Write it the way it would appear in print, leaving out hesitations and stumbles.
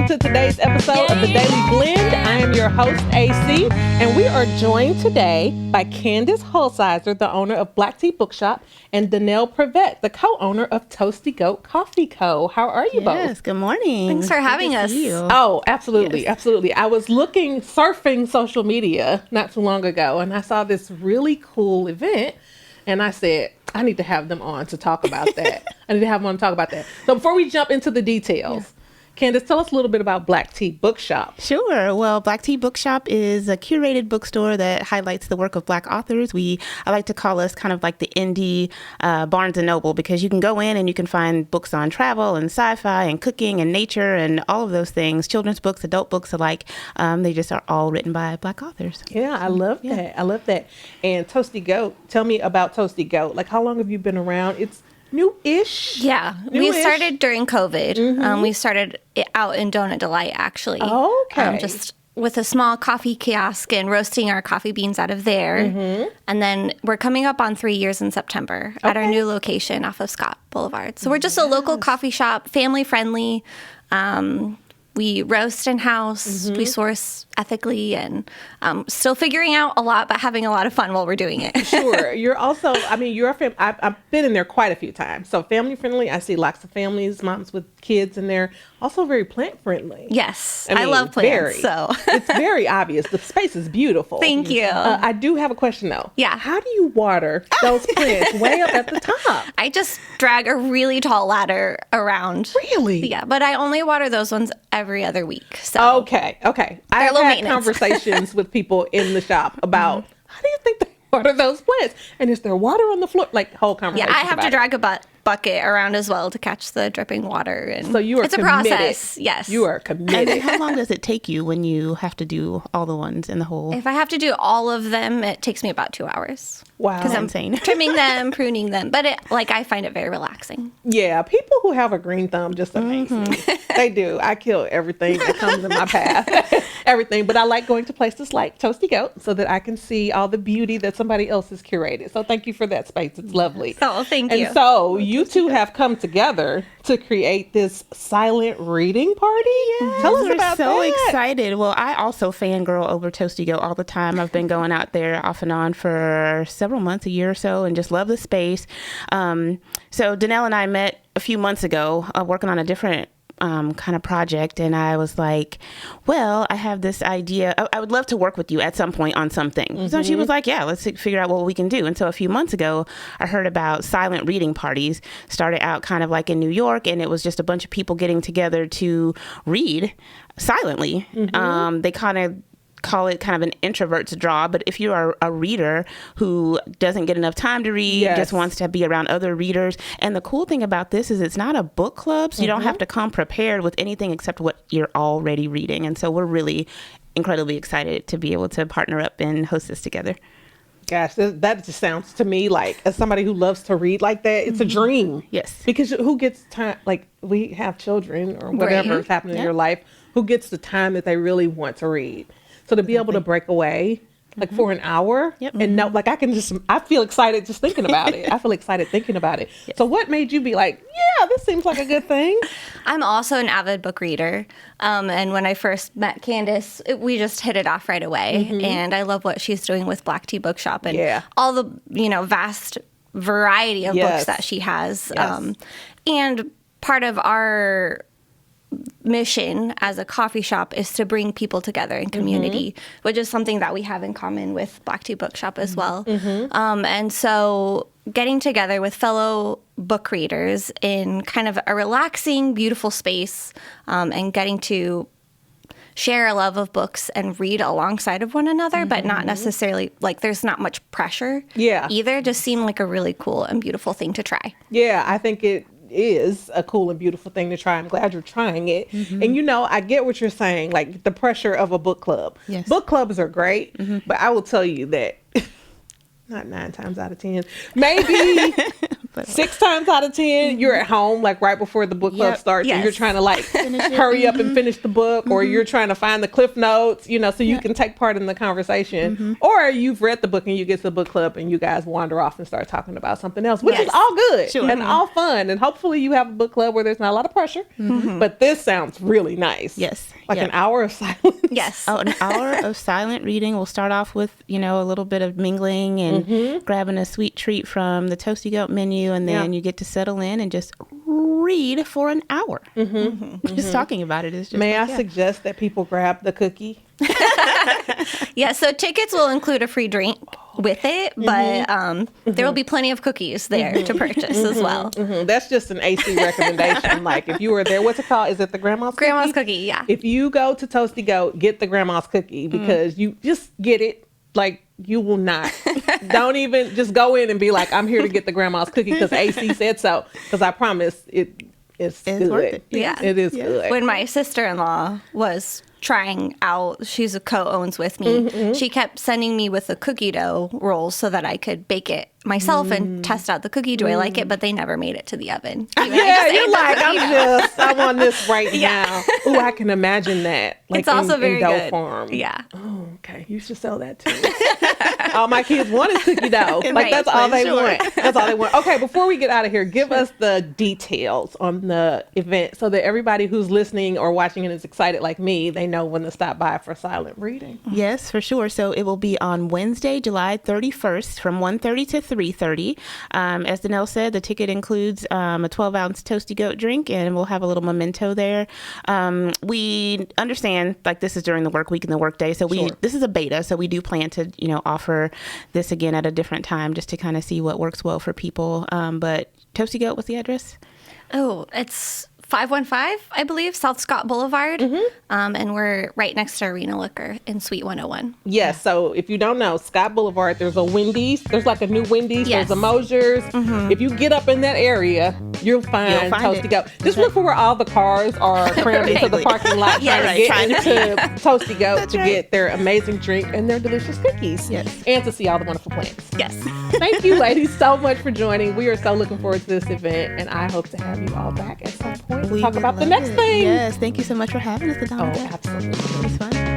to today's episode of The Daily Blend. I am your host, AC, and we are joined today by Candace Hulsizer, the owner of Black Tea Bookshop, and Danelle Prevette, the co-owner of Toasty Goat Coffee Co. How are you both? Yes, good morning. Thanks for having us. Oh, absolutely, absolutely. I was surfing social media not too long ago, and I saw this really cool event, and I said, I need to have them on to talk about that. So before we jump into the details, Candace, tell us a little bit about Black Tea Bookshop. Sure. Well, Black Tea Bookshop is a curated bookstore that highlights the work of Black authors. I like to call us kind of like the indie Barnes & Noble, because you can go in and you can find books on travel and sci-fi and cooking and nature and all of those things, children's books, adult books alike. They just are all written by Black authors. Yeah, I love that. I love that. And Toasty Goat, tell me about Toasty Goat. Like, how long have you been around? It's new-ish. Yeah, we started during COVID. Mm-hmm. We started it out in Donut Delight, actually. Okay. Just with a small coffee kiosk and roasting our coffee beans out of there. Mm-hmm. And then we're coming up on 3 years in September at our new location off of Scott Boulevard. So we're just a local coffee shop, family-friendly. We roast in-house, we source ethically, and still figuring out a lot, but having a lot of fun while we're doing it. Sure. You're also, I've been in there quite a few times. So family-friendly, I see lots of families, moms with kids in there. Also very plant-friendly. Yes. I love plants, so. It's very obvious. The space is beautiful. Thank you. I do have a question, though. Yeah. How do you water those plants way up at the top? I just drag a really tall ladder around. Really? Yeah, but I only water those ones every other week. So Okay. I've had conversations with people in the shop about, how do you think they water those plants? And is there water on the floor? Like, whole conversation. Yeah, I have to drag a bucket around as well to catch the dripping water. And so you are it's committed. a process. Yes. You are committed. And how long does it take you when you have to do all the ones in the whole? If I have to do all of them, it takes me about 2 hours. Wow. Because I'm insane. trimming them, pruning them. But I find it very relaxing. Yeah, people who have a green thumb just amaze me. They do. I kill everything that comes in my path. Everything. But I like going to places like Toasty Goat so that I can see all the beauty that somebody else has curated. So thank you for that space. It's lovely. Oh, thank you. And so you two have come together to create this silent reading party. Yes, Tell us about so that. excited. Well, I also fangirl over Toasty Goat all the time. I've been going out there off and on for several months, a year or so, and just love the space. So Danelle and I met a few months ago working on a different kind of project, and I was like, well, I have this idea. I would love to work with you at some point on something. So she was like, yeah, let's figure out what we can do. And so a few months ago, I heard about silent reading parties. Started out kind of like in New York, and it was just a bunch of people getting together to read silently. They kind of call it kind of an introvert's draw, but if you are a reader who doesn't get enough time to read, just wants to be around other readers. And the cool thing about this is it's not a book club, so you don't have to come prepared with anything except what you're already reading. And so we're really incredibly excited to be able to partner up and host this together. Gosh, that just sounds to me like, as somebody who loves to read like that, it's a dream. Yes. Because who gets time, like we have children or whatever is happening in your life, who gets the time that they really want to read? So to be able to break away like for an hour and know, like I feel excited just thinking about it. I feel excited thinking about it. Yes. So what made you be like, yeah, this seems like a good thing? I'm also an avid book reader. And when I first met Candace, we just hit it off right away. And I love what she's doing with Black Tea Bookshop and all the, vast variety of books that she has. And part of our mission as a coffee shop is to bring people together in community, which is something that we have in common with Black Tea Bookshop as well. And so getting together with fellow book readers in kind of a relaxing, beautiful space, and getting to share a love of books and read alongside of one another, but not necessarily, like, there's not much pressure either, just seemed like a really cool and beautiful thing to try. Yeah, I think it is a cool and beautiful thing to try. I'm glad you're trying it. And I get what you're saying, like the pressure of a book club. Book clubs are great, but I will tell you that not 9 times out of 10, maybe 6 times out of 10, you're at home, like right before the book club starts, and you're trying to like hurry up and finish the book, or you're trying to find the cliff notes, so you can take part in the conversation. Or you've read the book and you get to the book club and you guys wander off and start talking about something else, which is all good and all fun. And hopefully you have a book club where there's not a lot of pressure. But this sounds really nice. Yes. Like an hour of silence. Yes. Oh, an hour of silent reading. We'll start off with, a little bit of mingling and grabbing a sweet treat from the Toasty Goat menu. And then you get to settle in and just read for an hour. Just talking about it is just May I suggest that people grab the cookie? Yeah, so tickets will include a free drink with it, but there will be plenty of cookies there to purchase as well. That's just an AC recommendation. Like if you were there, what's it called? Is it the Grandma's Cookie? Grandma's Cookie, yeah. If you go to Toasty Goat, get the Grandma's Cookie because you just get it. Like you will not. Don't even just go in and be like, I'm here to get the Grandma's Cookie because AC said so. Because I promise it's good. Worth it. Yeah. It is good. When my sister-in-law was trying out, she's a co-owns with me, she kept sending me with the cookie dough rolls so that I could bake it myself and test out the cookie. Do I like it? But they never made it to the oven. Yeah, you're like, I'm on this right now. Oh, I can imagine that. Like it's also very in dough good. form. Yeah. Oh, okay. You should sell that too. All my kids want is cookie dough. Like that's all they want. That's all they want. Okay, before we get out of here, give us the details on the event so that everybody who's listening or watching and is excited like me, they know when to stop by for silent reading. Yes, for sure. So it will be on Wednesday, July 31st from 1:30 to 3:30. As Danelle said, the ticket includes a 12-ounce Toasty Goat drink, and we'll have a little memento there. We understand like this is during the work week and the work day, so this is a beta, so we do plan to offer this again at a different time just to kind of see what works well for people. But Toasty Goat, what's the address? Oh, it's 515, I believe, South Scott Boulevard. And we're right next to Arena Liquor in Suite 101. Yes. So if you don't know, Scott Boulevard, there's a Wendy's. There's like a new Wendy's. There's a Mosier's. If you get up in that area, you'll find Toasty Goat. Just look for where all the cars are crammed into the parking lot trying to get into Toasty Goat to get their amazing drink and their delicious cookies. Yes. And to see all the wonderful plants. Yes. Thank you, ladies, so much for joining. We are so looking forward to this event, and I hope to have you all back at some point to talk about the next thing. Yes, thank you so much for having us, Adana. Oh, absolutely. It was fun.